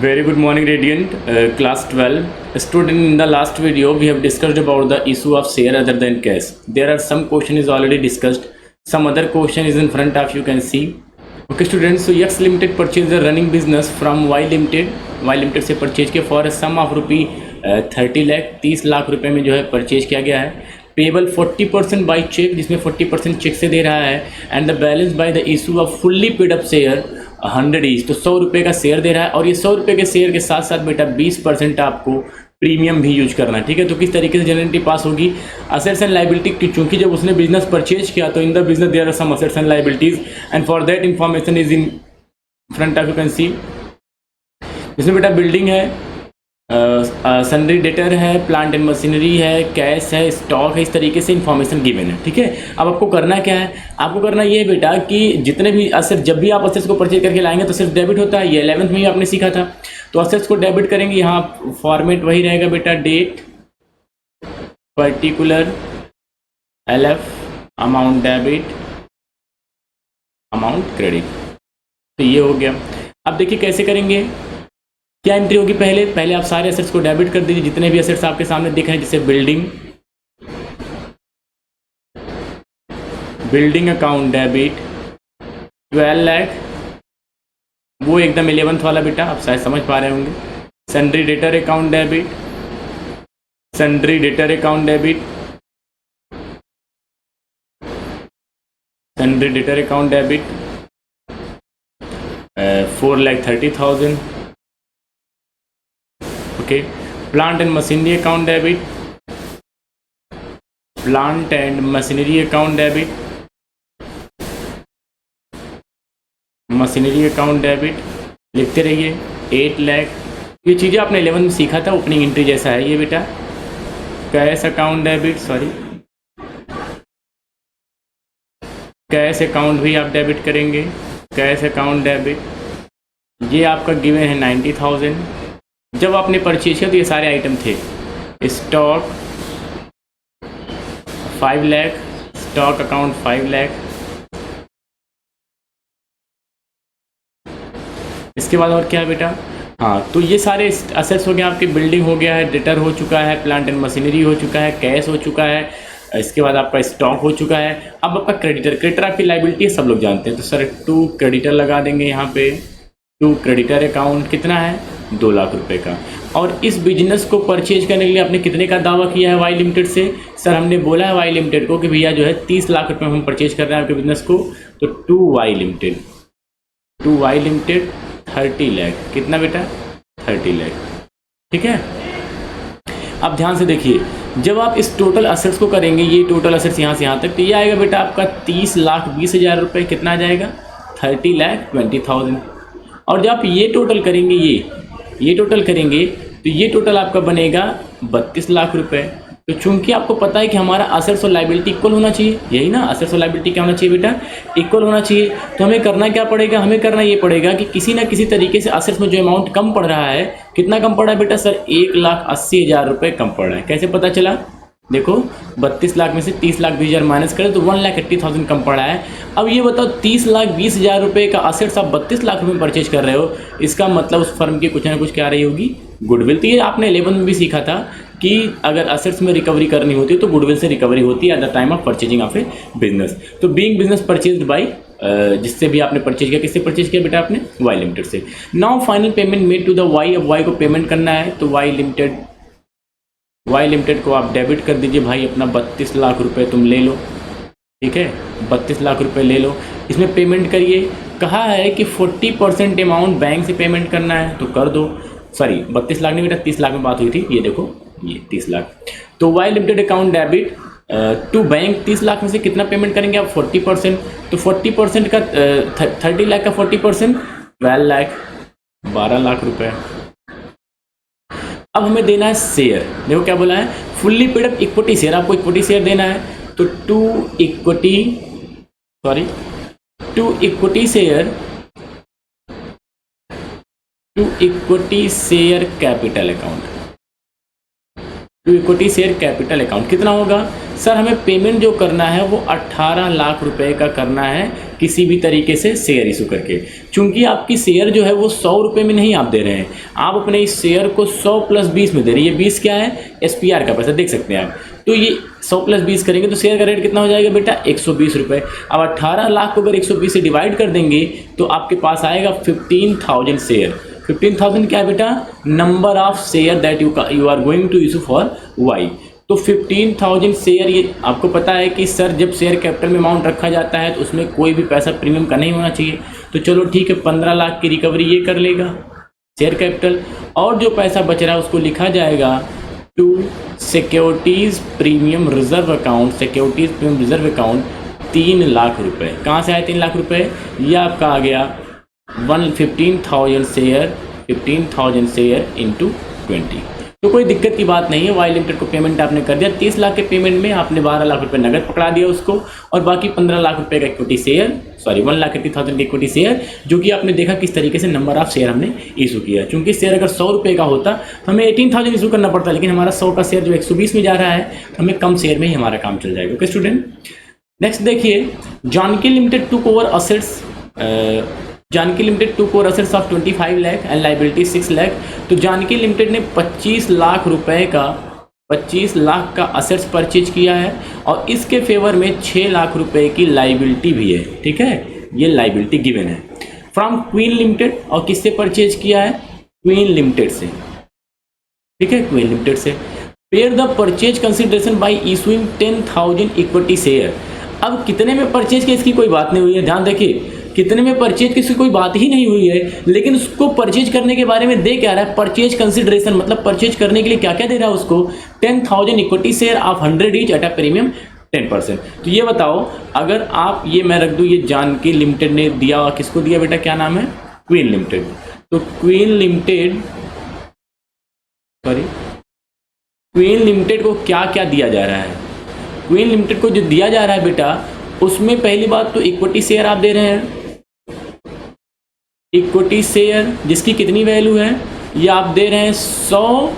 Very good morning, Radiant. Class 12. Student, in the last video, we have discussed about the issue of share other than cash. There are some question is already discussed. Some other question is in front of you can see. Okay, students. So X Limited purchased the running business from Y Limited. Y Limited से purchase किया for sum of rupee 30 lakh 30 lakh रुपए में जो है purchase किया गया है. Payable 40% by check, जिसमें 40% चेक से दे रहा है, and the balance by the issue off fully paid up share 100 each. तो 100 रुपये का शेयर दे रहा है और ये 100 रुपये के शेयर के साथ साथ बेटा 20% आपको प्रीमियम भी यूज करना है. ठीक है, तो किस तरीके से जनरेटिव पास होगी असेट्स एंड लाइबिलिटी, चूंकि जब उसने बिजनेस परचेज किया तो in the business there are some assets and liabilities and for that information is in front of you can see. इसमें बेटा बिल्डिंग है, सन्ड्री डेटर है, प्लांट एंड मशीनरी है, कैश है, स्टॉक है, इस तरीके से इन्फॉर्मेशन गिवन है. ठीक है, अब आपको करना क्या है, आपको करना ये है बेटा कि जितने भी असेट्स, जब भी आप असेट्स को परचेज करके लाएंगे तो सिर्फ डेबिट होता है. ये 11th में ही आपने सीखा था. तो असेट्स को डेबिट करेंगे, यहाँ फॉर्मेट वही रहेगा बेटा, date particular LF amount debit amount credit. तो ये हो गया. अब देखिए कैसे करेंगे, क्या एंट्री होगी. पहले आप सारे एसेट्स को डेबिट कर दीजिए, जितने भी एसेट्स आपके सामने दिख रहे हैं, जैसे बिल्डिंग अकाउंट डेबिट 12 लाख, वो एकदम 11th वाला बेटा, आप शायद समझ पा रहे होंगे. Sundry debtor account debit 4,30,000. Okay, plant and machinery account debit, machinery account debit लिखते रहिए. 8 लाख. ये चीज़ें आपने 11 में सीखा था, ओपनिंग एंट्री जैसा है ये बेटा. Cash account debit, cash account भी आप डेबिट करेंगे. कैश अकाउंट डेबिट ये आपका गिवन है 90,000. जब आपने परचेज किया तो ये सारे आइटम थे. Stock 5 lakh, stock account 5 lakh. इसके बाद और क्या है बेटा, हाँ, तो ये सारे असेट्स हो गए आपके. बिल्डिंग हो गया है, डेटर हो चुका है, प्लांट एंड मशीनरी हो चुका है, कैश हो चुका है, इसके बाद आपका स्टॉक हो चुका है. अब आपका क्रेडिटर आपकी लाइबिलिटी है, सब लोग जानते हैं. तो सर 2 क्रेडिटर लगा देंगे यहाँ पे. 2 क्रेडिटर अकाउंट कितना है, 2 लाख रुपए का. और इस बिजनेस को परचेज करने के लिए आपने कितने का दावा किया है वाई लिमिटेड से. सर हमने बोला है वाई लिमिटेड को कि भैया जो है 30 लाख रुपए हम परचेज कर रहे हैं आपके बिजनेस को. तो 2 वाई लिमिटेड 30 लाख. कितना बेटा, 30 लाख. ठीक है, अब ध्यान से देखिए, जब आप इस टोटल असेट्स को करेंगे, ये टोटल असेट्स यहाँ से यहाँ तक, तो ये आएगा बेटा आपका 30,20,000 रुपये. कितना आ जाएगा, 30,20,000. और जब आप ये टोटल करेंगे, ये टोटल करेंगे, तो ये टोटल आपका बनेगा 32 लाख रुपए. तो चूंकि आपको पता है कि हमारा असेट्स और लाइबिलिटी इक्वल होना चाहिए, यही ना, असेट्स और लाइबिलिटी क्या होना चाहिए बेटा, इक्वल होना चाहिए. तो हमें करना क्या पड़ेगा, हमें करना ये पड़ेगा कि किसी ना किसी तरीके से असेट्स में जो अमाउंट कम पड़ रहा है, कितना कम पड़ रहा है बेटा, सर 1,80,000 रुपये कम पड़ रहा है. कैसे पता चला, देखो 32 लाख में से 30,20,000 माइनस करें तो 1,80,000 कम पड़ा है. अब ये बताओ 30,20,000 रुपये का असेट्स आप 32 लाख रुपये में परचेज कर रहे हो, इसका मतलब उस फर्म की कुछ ना कुछ क्या रही होगी, गुडविल. तो ये आपने 11 में भी सीखा था कि अगर असेट्स में रिकवरी करनी होती है तो गुडविल से रिकवरी होती है at the time of purchasing of A business. तो बीइंग बिजनेस परचेज्ड बाय, जिससे भी आपने परचेज किया, किससे परचेज किया बेटा आपने, वाई लिमिटेड से. Now final payment made to the Y. अब वाई को पेमेंट करना है, तो वाई लिमिटेड को आप डेबिट कर दीजिए. भाई अपना 32 लाख रुपए तुम ले लो. ठीक है, 32 लाख रुपए ले लो, इसमें पेमेंट करिए. कहा है कि 40% अमाउंट बैंक से पेमेंट करना है, तो कर दो. सॉरी 32 लाख नहीं बेटा, 30 लाख में बात हुई थी. ये देखो, ये 30 लाख. तो Y limited account debit to bank. 30 lakh में से कितना पेमेंट करेंगे आप, 40%. तो 40% का 30 लाख का 40% 12 लाख, 12 लाख रुपए. अब हमें देना है शेयर. देखो क्या बोला है, fully paid up equity share. आपको इक्विटी शेयर देना है, तो 2 equity share capital account. To equity share capital account कितना होगा, सर हमें पेमेंट जो करना है वो 18 लाख रुपए का करना है किसी भी तरीके से शेयर इशू करके। चूंकि आपकी शेयर जो है वो 100 रुपये में नहीं आप दे रहे हैं, आप अपने इस शेयर को 100 + 20 में दे रहे हैं। ये 20 क्या है, SPR का पैसा, देख सकते हैं आप। तो ये 100 + 20 करेंगे तो शेयर का रेट कितना हो जाएगा बेटा, 120 रुपये। अब 18 लाख को अगर 120 से डिवाइड कर देंगे तो आपके पास आएगा 15,000 शेयर। 15,000 क्या है बेटा, number of share that you are going to issue for Y. तो 15,000 शेयर, ये आपको पता है कि सर जब शेयर कैपिटल में अमाउंट रखा जाता है तो उसमें कोई भी पैसा प्रीमियम का नहीं होना चाहिए। तो चलो ठीक है, 15 लाख की रिकवरी ये कर लेगा शेयर कैपिटल, और जो पैसा बच रहा है उसको लिखा जाएगा to securities premium reserve account. Securities premium reserve account 3 lakh रुपये। कहाँ से आए 3 लाख रुपये, ये आपका आ गया 15,000 शेयर, 15,000 शेयर इंटू 20। तो कोई दिक्कत की बात नहीं है। वाई लिमिटेड को पेमेंट आपने कर दिया, 30 लाख के पेमेंट में आपने 12 लाख रुपए नगद पकड़ा दिया उसको, और बाकी 15 लाख रुपए का इक्विटी शेयर, सॉरी 1,80,000 का इक्विटी शेयर, जो कि आपने देखा किस तरीके से नंबर ऑफ शेयर हमने इशू किया। चूंकि शेयर अगर 100 रुपये का होता तो हमें 18,000 इशू करना पड़ता, लेकिन हमारा 100 का शेयर जो 120 में जा रहा है तो हमें कम शेयर में ही हमारा काम चल जाएगा। ओके स्टूडेंट, नेक्स्ट देखिए, Janaki limited took over assets, Janaki limited took over assets of 25 lakh and liability 6 lakh. तो जानकी लिमिटेड ने 25 लाख रुपए का, 25 लाख का असेट्स परचेज किया है, और इसके फेवर में 6 लाख रुपए की लाइबिलिटी भी है। ठीक है, ये लाइबिलिटी गिवन है फ्रॉम क्वीन लिमिटेड। और किससे परचेज किया है, क्वीन लिमिटेड से। ठीक है, क्वीन लिमिटेड से। Paid the purchase consideration bye issuing 10,000 equity share. अब कितने में परचेज की इसकी कोई बात नहीं हुई है, ध्यान देखिए, कितने में परचेज की इसकी कोई बात ही नहीं हुई है, लेकिन उसको परचेज करने के बारे में दे क्या रहा है, परचेज कंसिडरेशन, मतलब परचेज करने के लिए क्या क्या दे रहा है उसको, 10,000 equity share of 100 each at a premium 10%। तो ये बताओ, अगर आप ये मैं रख दूं, ये जानकी लिमिटेड ने दिया, किसको दिया बेटा, क्या नाम है, क्वीन लिमिटेड। तो queen limited, sorry queen limited को क्या क्या दिया जा रहा है, क्वीन लिमिटेड को जो दिया जा रहा है बेटा, उसमें पहली बात तो इक्विटी शेयर आप दे रहे हैं, इक्विटी शेयर जिसकी कितनी वैल्यू है, ये आप दे रहे हैं 100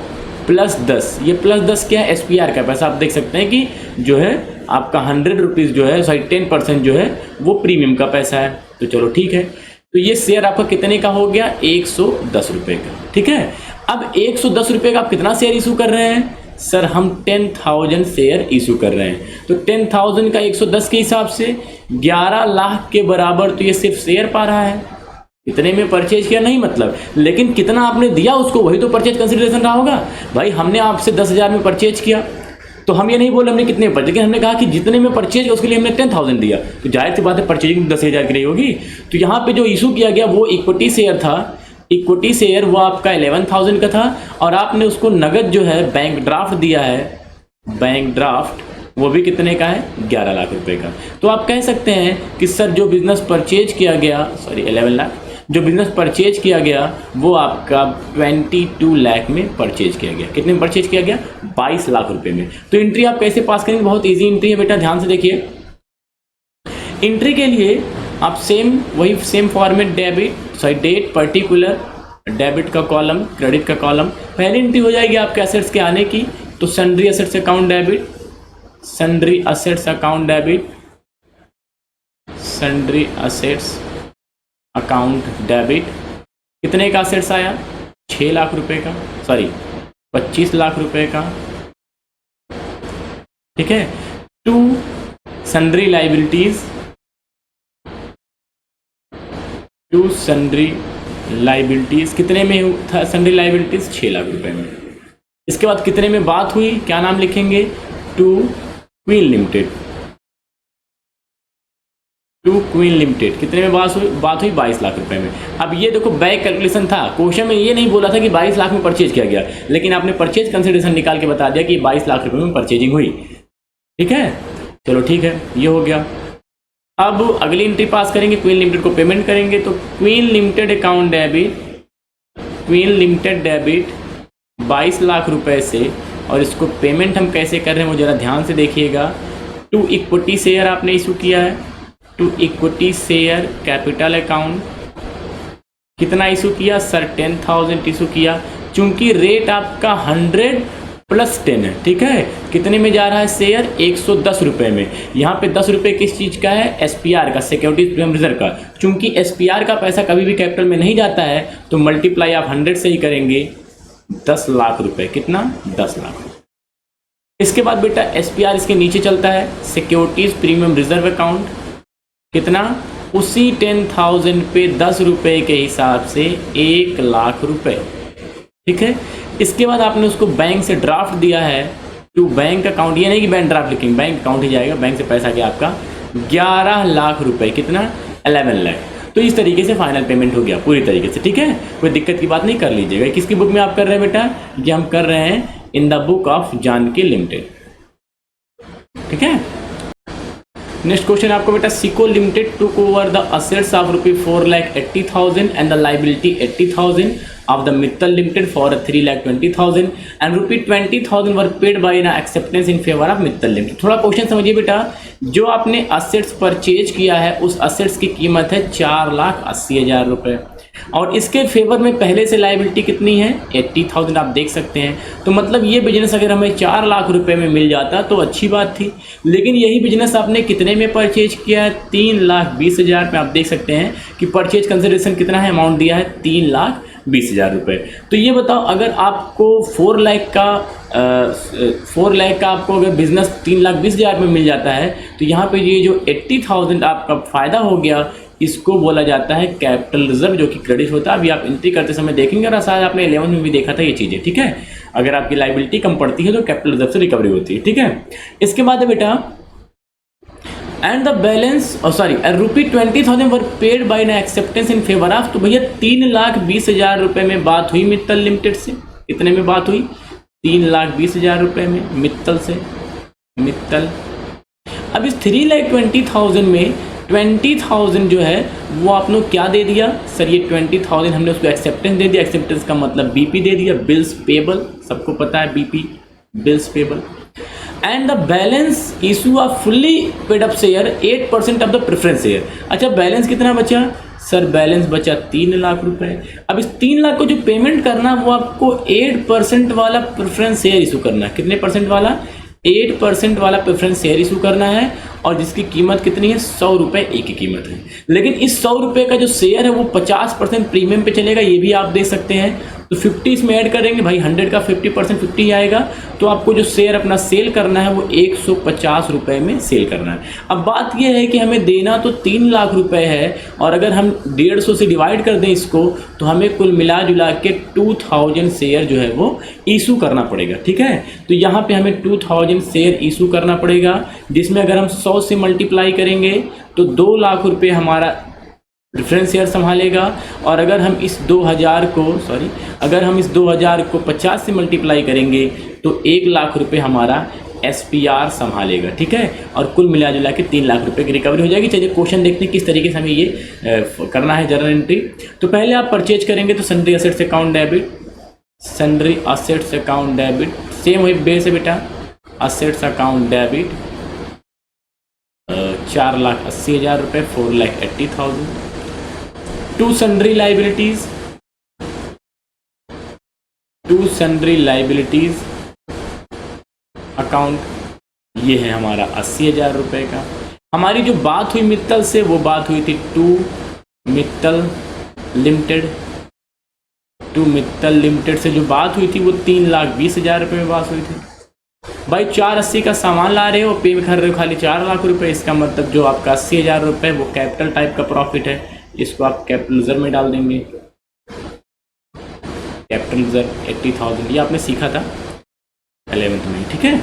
+ 10। ये +10 क्या है, SPR का पैसा। आप देख सकते हैं कि जो है आपका 100 रुपीज़ जो है, सॉरी 10% जो है वो प्रीमियम का पैसा है। तो चलो ठीक है, तो ये शेयर आपका कितने का हो गया, 110 रुपये का। ठीक है, अब 110 रुपये का आप कितना शेयर इशू कर रहे हैं, सर हम 10,000 शेयर इशू कर रहे हैं। तो 10,000 का 110 के हिसाब से 11 लाख के बराबर तो ये सिर्फ शेयर पा रहा है। कितने में परचेज किया नहीं मतलब, लेकिन कितना आपने दिया उसको, वही तो परचेज कंसिडरेशन रहा होगा। भाई हमने आपसे 10,000 में परचेज किया, तो हम ये नहीं बोले हमने कितने पर, लेकिन हमने कहा कि जितने में परचेज किया उसके लिए हमने 10,000 दिया, तो जाहिर सी बात है परचेजिंग 10,000 की रही होगी। तो यहाँ पे जो इशू किया गया वो इक्विटी शेयर था, इक्विटी शेयर वो आपका 11,000 का था, और आपने उसको नगद जो है बैंक ड्राफ्ट दिया है, बैंक ड्राफ्ट वो भी कितने का है, 11 लाख रुपए का। तो आप कह सकते हैं कि सर जो बिजनेस परचेज किया गया, सॉरी 11 लाख, जो बिजनेस परचेज किया गया वो आपका 22 लाख में परचेज किया गया। कितने में परचेज किया गया, 22 लाख रुपए में। तो एंट्री आप कैसे पास करेंगे, बहुत इजी एंट्री है बेटा, ध्यान से देखिए। एंट्री के लिए आप वही same format, date particular, debit का कॉलम, क्रेडिट का कॉलम। पहली एंट्री हो जाएगी आपके असेट्स के आने की, तो sundry assets account debit, sundry assets account debit, sundry assets account debit. कितने का असेट्स आया, 6 लाख रुपए का, सॉरी 25 लाख रुपए का। ठीक है, to sundry liabilities, to sundry liabilities. कितने में था सन्ड्री लाइबिलिटीज, 6 लाख रुपए में। इसके बाद कितने में बात हुई, क्या नाम लिखेंगे, to Queen limited, to Queen limited. कितने में बात हुई 22 लाख रुपए में। अब ये देखो बैक कैलकुलेशन था, क्वेश्चन में ये नहीं बोला था कि 22 लाख में परचेज किया गया, लेकिन आपने परचेज कंसिडरेशन निकाल के बता दिया कि 22 लाख रुपए में परचेजिंग हुई। ठीक है, चलो ठीक है, ये हो गया। अब अगली एंट्री पास करेंगे, क्वीन लिमिटेड को पेमेंट करेंगे। तो queen limited account debit, queen limited debit 22 lakh रुपए से, और इसको पेमेंट हम कैसे कर रहे हैं वो जरा ध्यान से देखिएगा। टू इक्विटी शेयर आपने इशू किया है, to equity share capital account. कितना इशू किया सर, 10,000 इशू किया। चूंकि रेट आपका 100 +10 है, ठीक है। कितने में जा रहा है शेयर? 110 रुपये में। यहाँ पे 10 रुपये किस चीज़ का है? SPR का, सिक्योरिटीज प्रीमियम रिजर्व का। चूंकि SPR का पैसा कभी भी कैपिटल में नहीं जाता है तो मल्टीप्लाई आप 100 से ही करेंगे, 10 लाख रुपए। कितना? 10 लाख रुपए। इसके बाद बेटा SPR इसके नीचे चलता है, सिक्योरिटीज प्रीमियम रिजर्व अकाउंट। कितना? उसी 10,000 पे 10 रुपये के हिसाब से 1 लाख रुपए, ठीक है। इसके बाद आपने उसको बैंक से ड्राफ्ट दिया है टू बैंक अकाउंट, ये नहीं कि बैंक ड्राफ्ट लिखेंगे, बैंक अकाउंट ही जाएगा, बैंक से पैसा गया आपका 11 लाख रुपए। कितना? 11 लाख। तो इस तरीके से फाइनल पेमेंट हो गया पूरी तरीके से, ठीक है। कोई दिक्कत की बात नहीं, कर लीजिएगा। किसकी बुक में आप कर रहे हैं बेटा? ये हम कर रहे हैं in the book of Janaki limited, ठीक है। नेक्स्ट क्वेश्चन आपको बेटा, Sico limited took over the assets of ₹4,80,000 and the liability 80,000 of the Mittal Limited for 3,20,000 and ₹20,000 were paid by an acceptance in favor of Mittal Limited। थोड़ा question समझिए बेटा, जो आपने assets purchase किया है उस असेट्स की कीमत है 4,80,000 रुपये और इसके फेवर में पहले से लाइबिलिटी कितनी है? 80,000 आप देख सकते हैं। तो मतलब ये बिजनेस अगर हमें 4 लाख रुपए में मिल जाता तो अच्छी बात थी, लेकिन यही बिजनेस आपने कितने में परचेज किया है? 3,20,000 में। आप देख सकते हैं कि परचेज कंसिडरेशन कितना है, अमाउंट दिया है 3,20,000 रुपये। तो ये बताओ, अगर आपको 4 लाख का आपको अगर बिजनेस 3,20,000 में मिल जाता है तो यहाँ पे ये जो 80,000 आपका फ़ायदा हो गया, इसको बोला जाता है कैपिटल रिजर्व, जो कि क्रेडिट होता है। अभी आप एंट्री करते समय देखेंगे और शायद आपने 11 में भी देखा था ये चीज़ें, ठीक है। अगर आपकी लाइबिलिटी कम पड़ती है तो कैपिटल रिजर्व से रिकवरी होती है, ठीक है। इसके बाद है बेटा, and the balance ₹20,000 were paid by N acceptance in favour of. तो भैया 3,20,000 रुपये में बात हुई मित्तल लिमिटेड से। कितने में बात हुई? 3,20,000 रुपये में मित्तल से। मित्तल अब इस 3,20,000 में 20,000 जो है वो आप लोग क्या दे दिया? सर ये 20,000 हमने उसको एक्सेप्टेंस दे दिया। एक्सेप्टेंस का मतलब BP दे दिया, बिल्स पेबल, सबको पता है BP, bills payable. And the balance issue off fully paid up share 8% of the preference share. अच्छा, बैलेंस कितना बचा? सर बैलेंस बचा 3 लाख रुपए। अब इस 3 लाख को जो पेमेंट करना वो आपको 8% वाला प्रेफरेंस शेयर इशू करना है। कितने परसेंट वाला? 8% वाला प्रेफरेंस शेयर इशू करना है और जिसकी कीमत कितनी है? 100 रुपये एक की कीमत है। लेकिन इस 100 रुपये का जो शेयर है वो 50% प्रीमियम पे चलेगा, ये भी आप देख सकते हैं। तो 50 इसमें ऐड करेंगे भाई, 100 का 50% 50 ही आएगा। तो आपको जो शेयर अपना सेल करना है वो 150 रुपये में सेल करना है। अब बात यह है कि हमें देना तो 3 लाख रुपए है और अगर हम 150 से डिवाइड कर दें इसको तो हमें कुल मिला जुला के 2,000 शेयर जो है वो इशू करना पड़ेगा, ठीक है। तो यहाँ पे हमें 2,000 शेयर इशू करना पड़ेगा, जिसमें अगर हम 100 से मल्टीप्लाई करेंगे तो 2 लाख रुपए हमारा प्रेफरेंस शेयर संभालेगा। और अगर हम इस 2,000 को 50 से मल्टीप्लाई करेंगे तो 1 लाख रुपए हमारा SPR संभालेगा, ठीक है। और कुल मिला जुला के 3 लाख रुपए की रिकवरी हो जाएगी। चलिए क्वेश्चन देखते हैं किस तरीके से हमें ये करना है जर्नल एंट्री। तो पहले आप परचेज करेंगे तो sundry assets account debit, sundry assets account debit, same वही बेस है बेटा, असेट्स अकाउंट डेबिट 4,80,000 रुपये, 4,80,000 टू सन्ड्री लाइबिलिटीज अकाउंट, ये है हमारा 80,000 रुपये का। हमारी जो बात हुई मित्तल से वो बात हुई थी टू मित्तल लिमिटेड से जो बात हुई थी वो 3,20,000 रुपये में बात हुई थी। भाई 480 का सामान ला रहे हो, पे कर रहे हो खाली 4 लाख रुपए, इसका मतलब जो आपका 80,000 रुपये वो कैपिटल टाइप का प्रॉफिट है, इसको आप कैपिटल रिजर्व में डाल देंगे। कैपिटल रिजर्व 80,000 ये आपने सीखा था 11th में, ठीक है,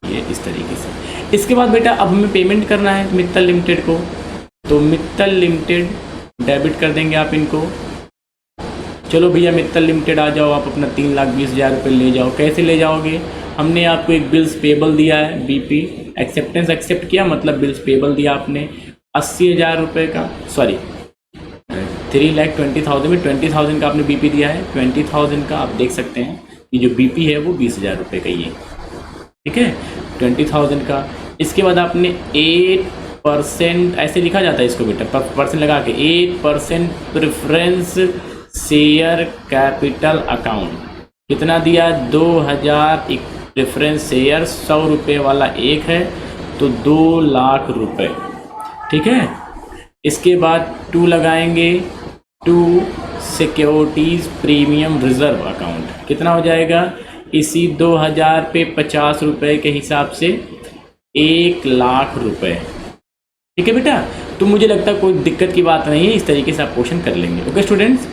ये इस तरीके से। इसके बाद बेटा अब हमें पेमेंट करना है मित्तल लिमिटेड को, तो मित्तल लिमिटेड डेबिट कर देंगे आप इनको। चलो भैया मित्तल लिमिटेड आ जाओ, आप अपना 3,20,000 रुपये ले जाओ। कैसे ले जाओगे? हमने आपको एक बिल्स पेबल दिया है, BP एक्सेप्टेंस एक्सेप्ट किया, मतलब बिल्स पेबल दिया आपने 80,000 रुपये का, सॉरी 3,20,000 में 20,000 का आपने BP दिया है। 20,000 का आप देख सकते हैं कि जो BP है वो 20,000 रुपये का ही है, ठीक है, 20,000 का। इसके बाद आपने 8% ऐसे लिखा जाता है इसको बेटा, परसेंट लगा के 8% प्रेफरेंस शेयर कैपिटल अकाउंट कितना दिया? प्रेफरेंस शेयर 100 रुपये वाला एक है तो 2 लाख रुपए, ठीक है। इसके बाद 2 लगाएंगे, 2 सिक्योरिटीज़ प्रीमियम रिजर्व अकाउंट कितना हो जाएगा, इसी 2000 पे 50 रुपये के हिसाब से 1 लाख रुपए, ठीक है बेटा। तो मुझे लगता है कोई दिक्कत की बात नहीं है, इस तरीके से आप क्वेश्चन कर लेंगे। ओके स्टूडेंट्स,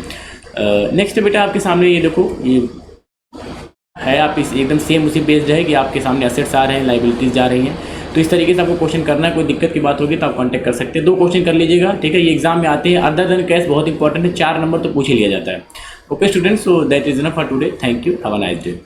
नेक्स्ट बेटा आपके सामने ये देखो, ये है आप इस एकदम सेम उसी बेस्ड है कि आपके सामने असेट्स आ रहे हैं, लाइबिलिटीज़ जा रही हैं, तो इस तरीके से आपको क्वेश्चन करना है। कोई दिक्कत की बात होगी तो आप कांटेक्ट कर सकते हैं। 2 क्वेश्चन कर लीजिएगा, ठीक है। ये एग्जाम में आते हैं, अदर देन कैश बहुत इंपॉर्टेंट है, 4 नंबर तो पूछ ही लिया जाता है। Okay students, so that is enough for today, thank you, have a nice day.